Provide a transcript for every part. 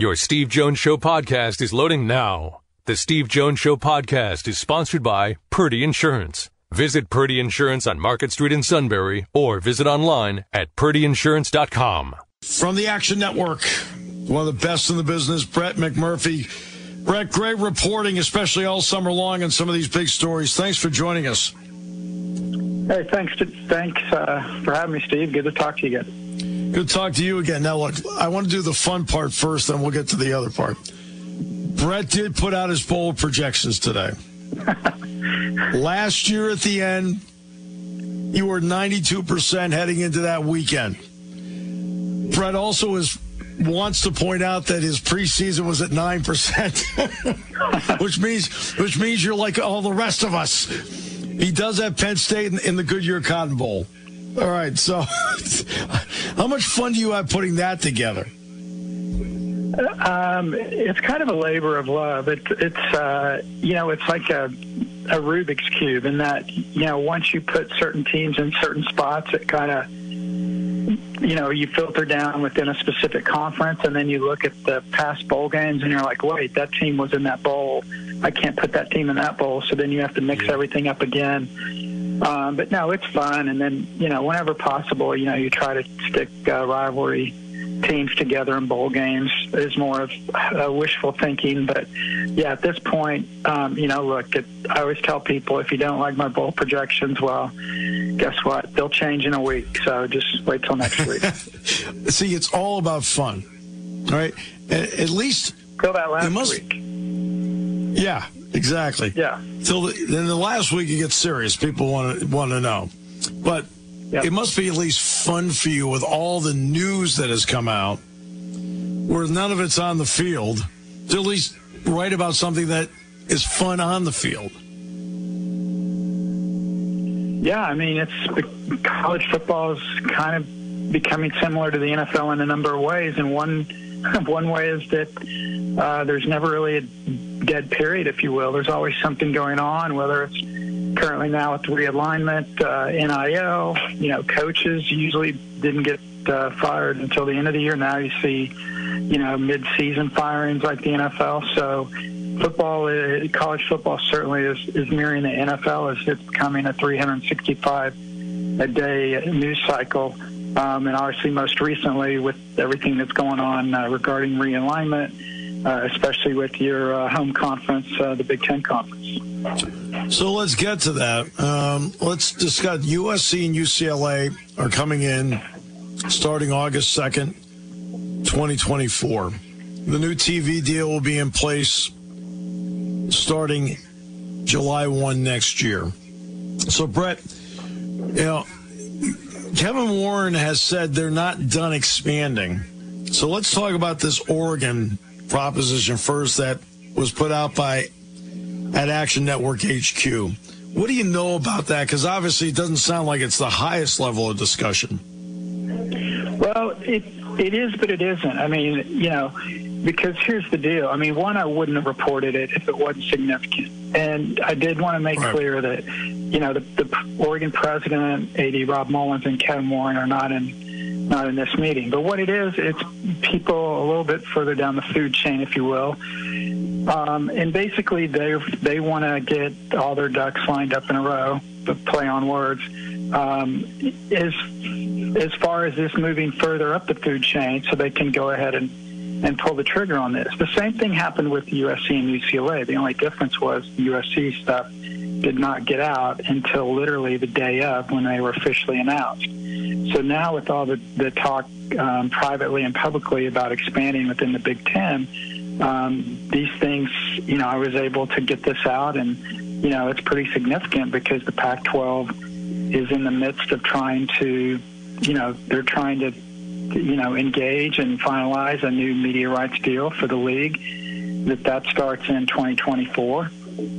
Your Steve Jones Show podcast is loading now. The Steve Jones Show podcast is sponsored by Purdy Insurance. Visit Purdy Insurance on Market Street in Sunbury or visit online at purdyinsurance.com. From the Action Network, one of the best in the business, Brett McMurphy. Brett, great reporting, especially all summer long on some of these big stories. Thanks for joining us. Hey, thanks for having me, Steve. Good to talk to you again. Good to talk to you again. Now, look, I want to do the fun part first, then we'll get to the other part. Brett did put out his bowl projections today. Last year at the end, you were 92% heading into that weekend. Brett also wants to point out that his preseason was at 9%, which means you're like all the rest of us. He does have Penn State in the Goodyear Cotton Bowl. All right, so how much fun do you have putting that together? It's kind of a labor of love. It's like a Rubik's Cube in that, once you put certain teams in certain spots, it kind of, you filter down within a specific conference, and then you look at the past bowl games, and you're like, wait, that team was in that bowl. I can't put that team in that bowl, so then you have to mix everything up again. But no, it's fun, and then, whenever possible, you try to stick rivalry teams together in bowl games is more of wishful thinking. But, yeah, at this point, look, I always tell people if you don't like my bowl projections, well, guess what? They'll change in a week, so just wait till next week. See, it's all about fun, all right? At least till that last week. Yeah, exactly. Yeah. Then the last week it gets serious. People want to know. But It must be at least fun for you with all the news that has come out where none of it's on the field to at least write about something that is fun on the field. Yeah, I mean, college football is kind of becoming similar to the NFL in a number of ways. And one way is that there's never really a dead period, if you will. There's always something going on, whether it's currently now with the realignment, NIL, coaches usually didn't get fired until the end of the year. Now you see, mid-season firings like the NFL. So college football certainly is mirroring the NFL as it's becoming a 365-a-day news cycle. And obviously most recently with everything that's going on regarding realignment, especially with your home conference, the Big Ten Conference. So let's get to that. Let's discuss USC and UCLA are coming in starting August 2nd, 2024. The new TV deal will be in place starting July 1 next year. So, Brett, Kevin Warren has said they're not done expanding. So let's talk about this Oregon proposition first that was put out at Action Network HQ. What do you know about that? Because obviously it doesn't sound like it's the highest level of discussion. Well, it is, but it isn't. I mean, because here's the deal. I mean, one, I wouldn't have reported it if it wasn't significant. And I did want to make clear that, the Oregon president, AD Rob Mullins, and Kevin Warren are not in this meeting. But what it is, it's people a little bit further down the food chain, if you will. And basically they want to get all their ducks lined up in a row, but play on words. As far as this moving further up the food chain so they can go ahead and pull the trigger on this. The same thing happened with USC and UCLA. The only difference was the USC stuff did not get out until literally the day of when they were officially announced. So now with all the talk privately and publicly about expanding within the Big Ten, these things, I was able to get this out, and, it's pretty significant because the Pac-12 is in the midst of trying to, they're trying to, engage and finalize a new media rights deal for the league that starts in 2024.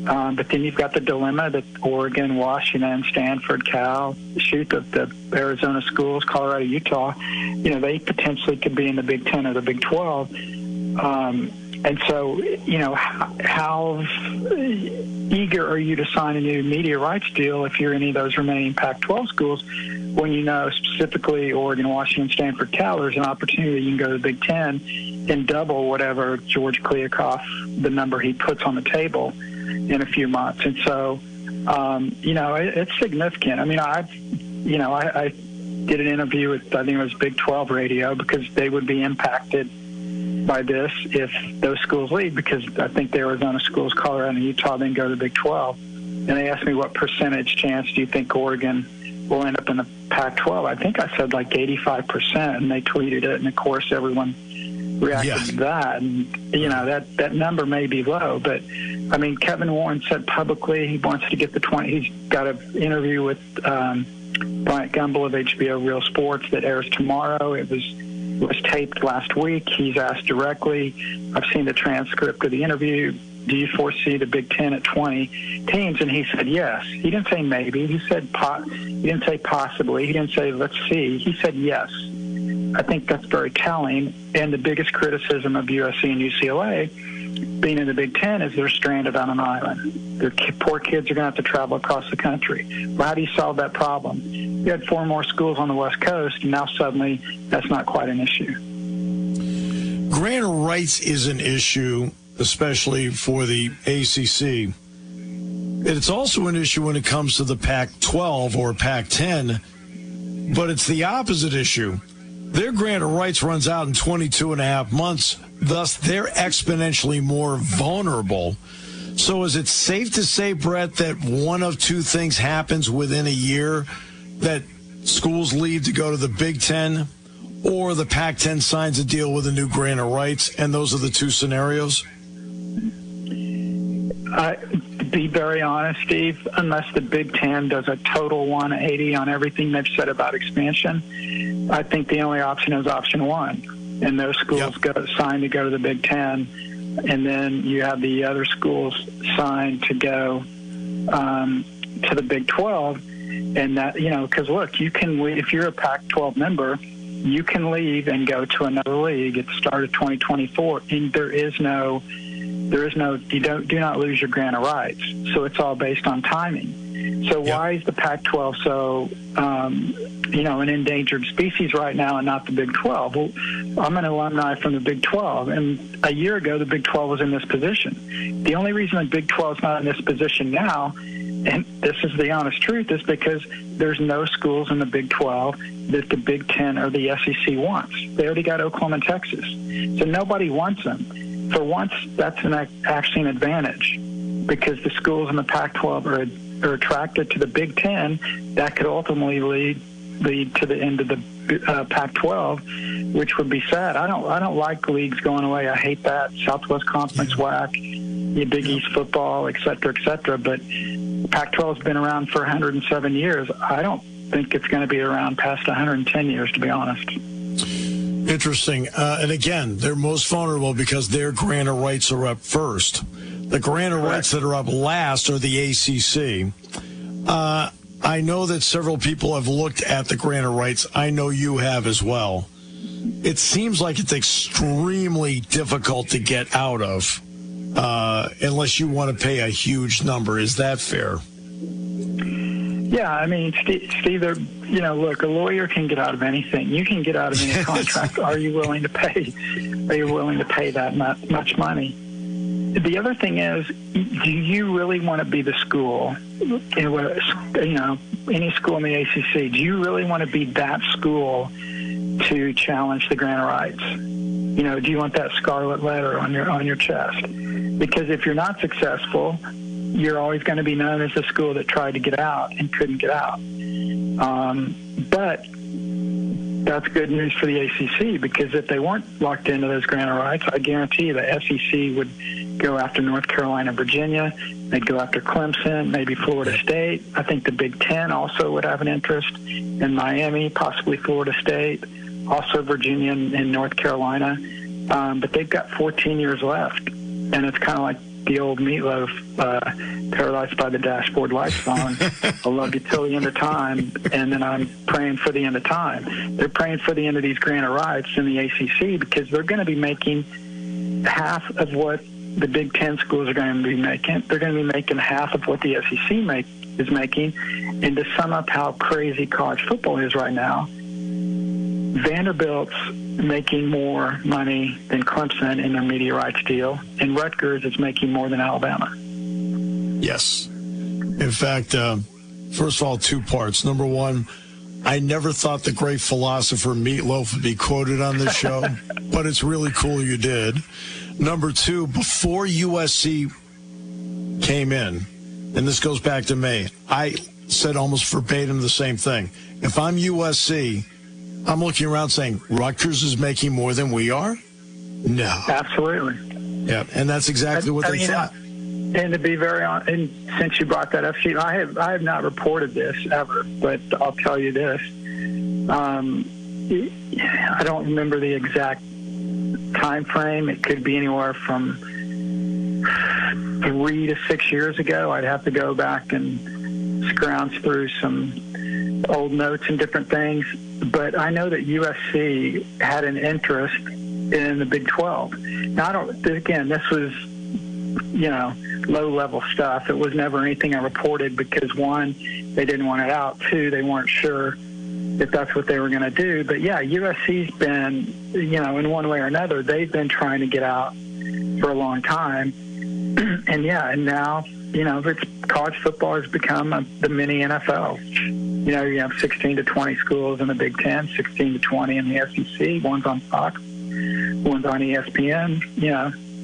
But then you've got the dilemma that Oregon, Washington, Stanford, Cal, the Arizona schools, Colorado, Utah, they potentially could be in the Big Ten or the Big 12. And so, how eager are you to sign a new media rights deal if you're any of those remaining Pac-12 schools when specifically Oregon, Washington, Stanford, Cal, there's an opportunity you can go to the Big Ten and double whatever George Kliavkoff, the number he puts on the table in a few months. And so, it's significant. I mean, I did an interview with, I think it was Big 12 radio, because they would be impacted by this if those schools leave, because I think the Arizona schools, Colorado and Utah, then go to the Big 12. And they asked me, what percentage chance do you think Oregon will end up in the Pac-12? I think I said like 85%, and they tweeted it, and of course everyone reacted to that. And, that number may be low, but, I mean, Kevin Warren said publicly he wants to get the 20. He's got an interview with Bryant Gumbel of HBO Real Sports that airs tomorrow. It was taped last week. He's asked directly. I've seen the transcript of the interview. Do you foresee the Big Ten at 20 teams? And he said yes. He didn't say maybe. He said he didn't say possibly. He didn't say let's see. He said yes. I think that's very telling. And the biggest criticism of USC and UCLA being in the Big Ten is they're stranded on an island. Their poor kids are going to have to travel across the country. Well, how do you solve that problem? You had 4 more schools on the West Coast, and now suddenly that's not quite an issue. Grant of rights is an issue, especially for the ACC. It's also an issue when it comes to the Pac-12 or Pac-10, but it's the opposite issue. Their grant of rights runs out in 22 and a half months, thus they're exponentially more vulnerable. So is it safe to say, Brett, that one of two things happens within a year, that schools leave to go to the Big Ten, or the Pac-10 signs a deal with a new grant of rights, and those are the two scenarios? To be very honest, Steve, unless the Big Ten does a total 180 on everything they've said about expansion, I think the only option is option one. And those schools sign to go to the Big Ten, and then you have the other schools signed to go to the Big 12. And that, because look, you can leave, if you're a Pac-12 member, you can leave and go to another league at the start of 2024, and do not lose your grant of rights. So it's all based on timing. So why is the Pac-12 so, an endangered species right now and not the Big 12? Well, I'm an alumni from the Big 12, and a year ago the Big 12 was in this position. The only reason the Big 12 is not in this position now, and this is the honest truth, is because there's no schools in the Big 12 that the Big 10 or the SEC wants. They already got Oklahoma and Texas. So nobody wants them. For once, that's actually an advantage, because the schools in the Pac-12 are attracted to the Big 10. That could ultimately lead to the end of the Pac-12, which would be sad. I don't like leagues going away. I hate that. Southwest Conference whack, the Big East football, et cetera, but Pac-12 has been around for 107 years. I don't think it's going to be around past 110 years, to be honest. Interesting. And again, they're most vulnerable because their grant of rights are up first. The grant of rights that are up last are the ACC. I know that several people have looked at the grant of rights. I know you have as well. It seems like it's extremely difficult to get out of unless you want to pay a huge number. Is that fair? Yeah, I mean, Steve, look, a lawyer can get out of anything. You can get out of any contract. Are you willing to pay? Are you willing to pay that much money? The other thing is, do you really want to be the school, any school in the ACC, do you really want to be that school to challenge the grant of rights? Do you want that scarlet letter on your chest? Because if you're not successful, you're always going to be known as the school that tried to get out and couldn't get out. But that's good news for the ACC, because if they weren't locked into those grant of rights, I guarantee the SEC would go after North Carolina, Virginia. They'd go after Clemson, maybe Florida State. I think the Big Ten also would have an interest in Miami, possibly Florida State, also Virginia and North Carolina. But they've got 14 years left, and it's kind of like the old Meatloaf, Paradise by the Dashboard Light song. I love you till the end of time, and then I'm praying for the end of time. They're praying for the end of these grant of rights in the ACC, because they're going to be making half of what the Big Ten schools are going to be making. They're going to be making half of what the SEC is making. And to sum up how crazy college football is right now, Vanderbilt's making more money than Clemson in their media rights deal, and Rutgers is making more than Alabama. Yes. In fact, first of all, two parts. Number one, I never thought the great philosopher Meatloaf would be quoted on this show, but it's really cool you did. Number two, before USC came in, and this goes back to May, I said almost verbatim the same thing. If I'm USC, I'm looking around saying, Rutgers is making more than we are? No. Absolutely. Yeah, and that's exactly what they thought. And to be very honest, and since you brought that up, Steve, I have not reported this ever, but I'll tell you this. I don't remember the exact time frame. It could be anywhere from 3 to 6 years ago. I'd have to go back and scrounge through some old notes and different things. But I know that USC had an interest in the Big 12. Now, this was, low-level stuff. It was never anything I reported because, one, they didn't want it out. Two, they weren't sure if that's what they were going to do. But, yeah, USC's been, in one way or another, they've been trying to get out for a long time. And now, college football has become the mini NFL. You have 16 to 20 schools in the Big Ten, 16 to 20 in the SEC. One's on Fox, one's on ESPN.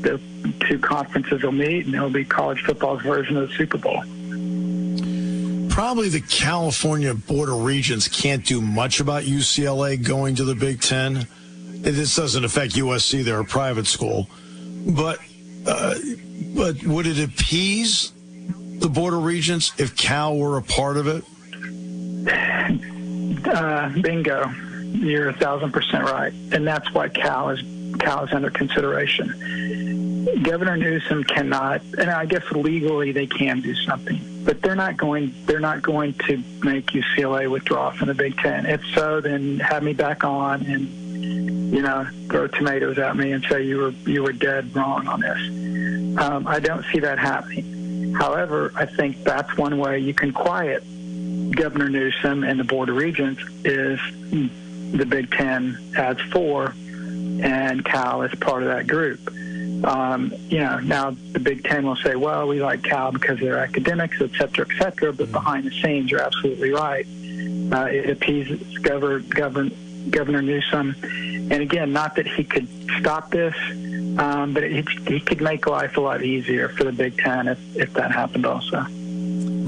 The two conferences will meet, and it'll be college football's version of the Super Bowl. Probably the California Board of Regents can't do much about UCLA going to the Big Ten. This doesn't affect USC; they're a private school. But would it appease the Board of Regents if Cal were a part of it? Bingo. You're 1,000% right, and that's why Cal is under consideration. Governor Newsom cannot, and I guess legally they can do something, but they're not going to make UCLA withdraw from the Big Ten. If so, then have me back on and throw tomatoes at me and say you were dead wrong on this. I don't see that happening. However, I think that's one way you can quiet Governor Newsom and the Board of Regents is the Big Ten adds 4, and Cal is part of that group. Now the Big Ten will say, well, we like Cal because they're academics, et cetera, but behind the scenes, you're absolutely right. It appeases Governor Newsom. And again, not that he could stop this, but he could make life a lot easier for the Big Ten if that happened also.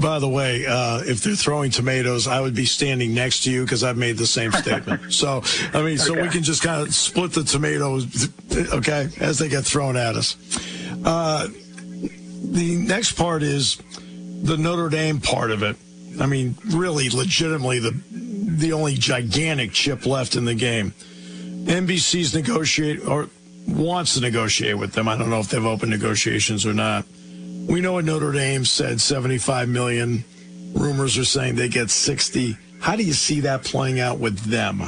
By the way, if they're throwing tomatoes, I would be standing next to you because I've made the same statement. So, okay. So we can just kind of split the tomatoes, okay, as they get thrown at us. The next part is the Notre Dame part of it. I mean, really, legitimately, the only gigantic chip left in the game. NBC's wants to negotiate with them. I don't know if they've opened negotiations or not. We know what Notre Dame said, $75 million. Rumors are saying they get 60. How do you see that playing out with them?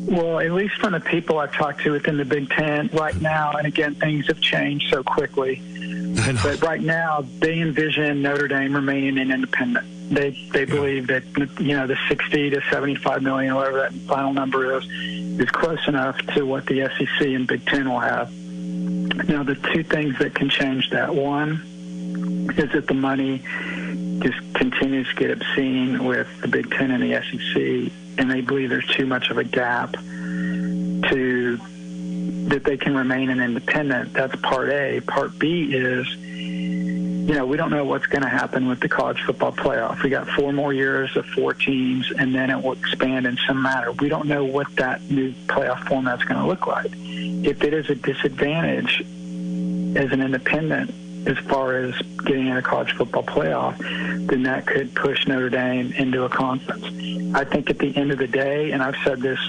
Well, at least from the people I've talked to within the Big Ten right now, and again, things have changed so quickly. But right now, they envision Notre Dame remaining an independent. They believe that the 60 to 75 million, whatever that final number is close enough to what the SEC and Big Ten will have. Now, the two things that can change that, one is that the money just continues to get obscene with the Big Ten and the SEC, and they believe there's too much of a gap that they can remain an independent. That's part A. Part B is, we don't know what's going to happen with the college football playoff. We got 4 more years of 4 teams, and then it will expand in some manner. We don't know what that new playoff format's going to look like. If it is a disadvantage as an independent as far as getting in a college football playoff, then that could push Notre Dame into a conference. I think at the end of the day, and I've said this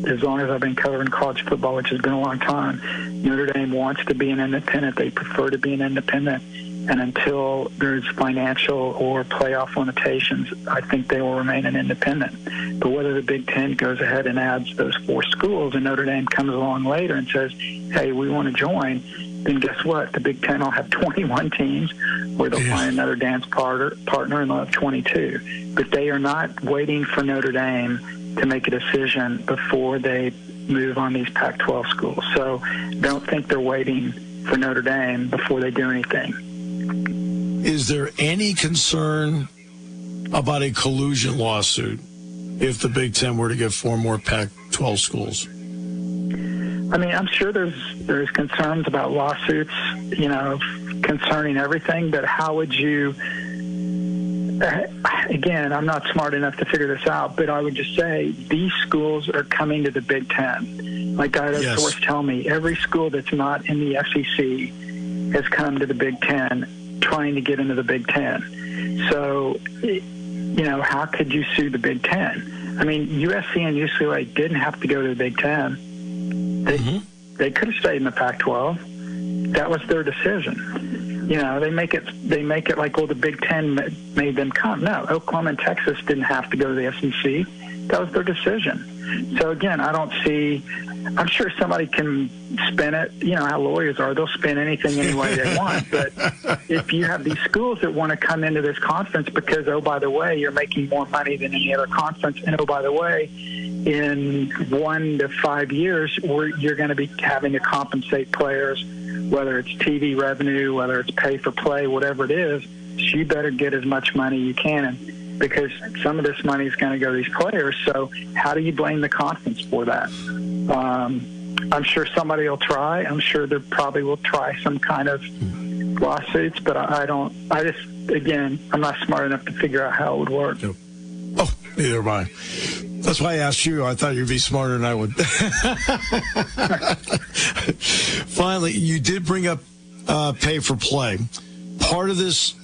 as long as I've been covering college football, which has been a long time, Notre Dame wants to be an independent. They prefer to be an independent. And until there's financial or playoff limitations, I think they will remain an independent. But whether the Big Ten goes ahead and adds those 4 schools and Notre Dame comes along later and says, hey, we want to join, then guess what? The Big Ten will have 21 teams, or they'll find another dance partner and they'll have 22. But they are not waiting for Notre Dame to make a decision before they move on these Pac-12 schools. So don't think they're waiting for Notre Dame before they do anything. Is there any concern about a collusion lawsuit if the Big Ten were to get 4 more Pac-12 schools? I mean, I'm sure there's concerns about lawsuits, concerning everything, but how would you, again, I'm not smart enough to figure this out, but I would just say these schools are coming to the Big Ten. Like I had a source tell me, every school that's not in the SEC has come to the Big Ten trying to get into the Big Ten. So, how could you sue the Big Ten? I mean, USC and UCLA didn't have to go to the Big Ten. They could have stayed in the Pac-12. That was their decision. They make it like, the Big Ten made them come. No, Oklahoma and Texas didn't have to go to the SEC. That was their decision. So again, I'm sure somebody can spin it. You know how lawyers are; they'll spin anything any way they want. But if you have these schools that want to come into this conference because, oh, by the way, you're making more money than any other conference, and oh, by the way, in 1 to 5 years, you're going to be having to compensate players, whether it's TV revenue, whether it's pay for play, whatever it is. So you better get as much money you can, because some of this money is going to go to these players. So how do you blame the conference for that? I'm sure somebody will try. I'm sure they probably will try some kind of lawsuits, but I'm not smart enough to figure out how it would work. Oh, neither am I. That's why I asked you. I thought you'd be smarter than I would. Finally, you did bring up pay for play. Part of this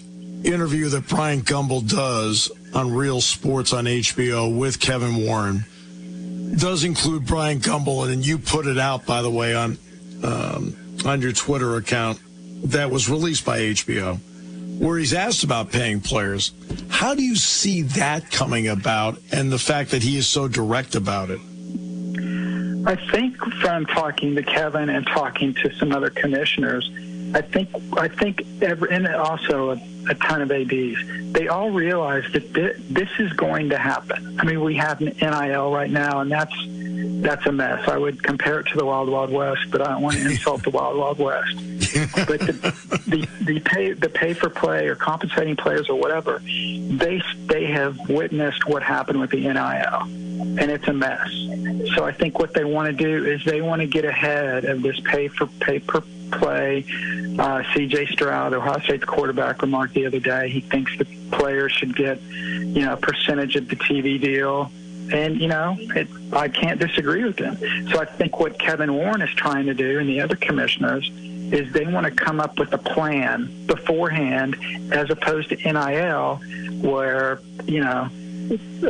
interview that Brian Gumbel does on Real Sports on HBO with Kevin Warren does include Brian Gumbel, and you put it out, by the way, on your Twitter account that was released by HBO, where he's asked about paying players. How do you see that coming about, and the fact that he is so direct about it? I think from talking to Kevin and talking to some other commissioners, I think, and also a ton of ADs, they all realize that this is going to happen. I mean, we have an NIL right now, and that's a mess. I would compare it to the Wild Wild West, but I don't want to insult the Wild Wild West. But the pay for play or compensating players or whatever, they have witnessed what happened with the NIL, and it's a mess. So I think what they want to do is they want to get ahead of this pay per play. C.J. Stroud, Ohio State's quarterback, remarked the other day he thinks the players should get, a percentage of the TV deal. And, I can't disagree with him. So I think what Kevin Warren is trying to do, and the other commissioners, is they want to come up with a plan beforehand, as opposed to NIL, where,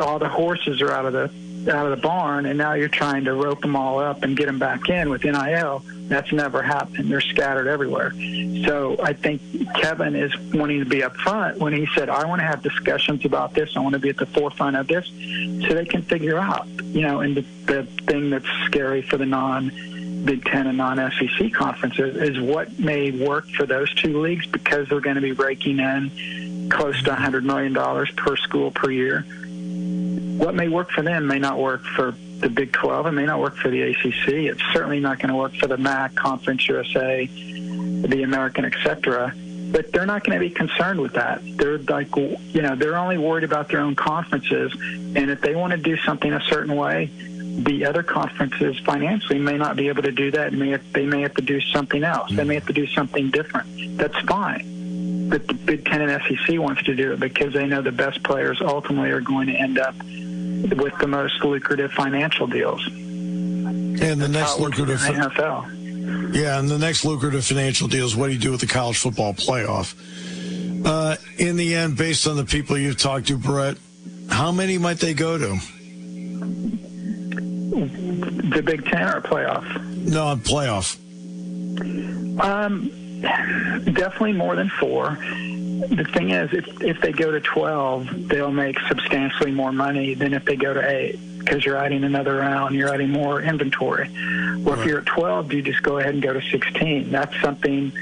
all the horses are out of the barn, and now you're trying to rope them all up and get them back in with NIL. That's never happened. They're scattered everywhere. So I think Kevin is wanting to be up front when he said, I want to have discussions about this. I want to be at the forefront of this, so they can figure out, and the thing that's scary for the non-Big Ten and non-SEC conferences is what may work for those two leagues, because they're going to be raking in close to $100 million per school per year. What may work for them may not work for the Big 12. It may not work for the ACC. It's certainly not going to work for the MAC, Conference USA, the American, etc. But they're not going to be concerned with that. They're they're only worried about their own conferences. And if they want to do something a certain way, the other conferences financially may not be able to do that. They may have to do something else. They may have to do something different. That's fine. But the Big Ten and SEC wants to do it because they know the best players ultimately are going to end up with the most lucrative financial deals. And the next lucrative NFL. Yeah, and the next lucrative financial deal is what do you do with the college football playoff? In the end, based on the people you've talked to, Brett, how many might they go to? The Big Ten or playoff? No, playoff. Definitely more than 4. The thing is, if they go to 12, they'll make substantially more money than if they go to 8, because you're adding another round, you're adding more inventory. Well, if you're at 12, you just go ahead and go to 16. That's something,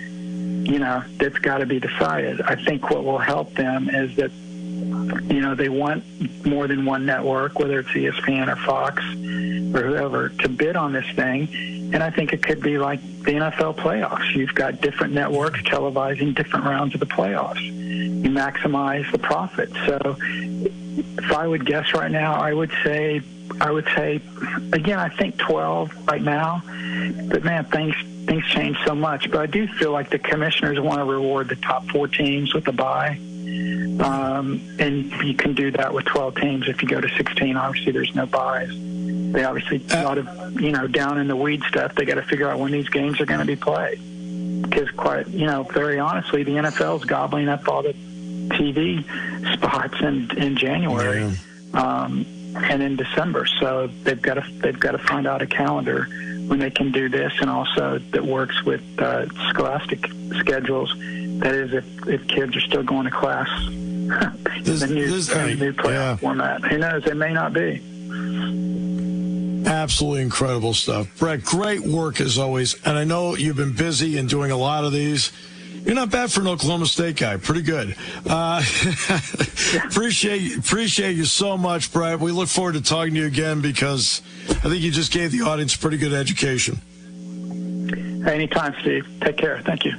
that's got to be decided. I think what will help them is that They want more than one network, whether it's ESPN or Fox or whoever, to bid on this thing. And I think it could be like the NFL playoffs. You've got different networks televising different rounds of the playoffs. You maximize the profit. So if I would guess right now, I would say, again, I think 12 right now. But, man, things change so much. But I do feel like the commissioners want to reward the top 4 teams with a bye. And you can do that with 12 teams. If you go to 16, obviously there's no buys. They obviously, a lot of, down in the weed stuff, they got to figure out when these games are going to be played. Because very honestly, the NFL's gobbling up all the TV spots in January and in December. So they've got to find out a calendar when they can do this, and also that works with scholastic schedules. That is, if kids are still going to class, the new playoff format. Who knows? It may not be. Absolutely incredible stuff. Brett, great work as always. And I know you've been busy and doing a lot of these. You're not bad for an Oklahoma State guy. Pretty good. Appreciate you so much, Brett. We look forward to talking to you again because I think you just gave the audience a pretty good education. Anytime, Steve. Take care. Thank you.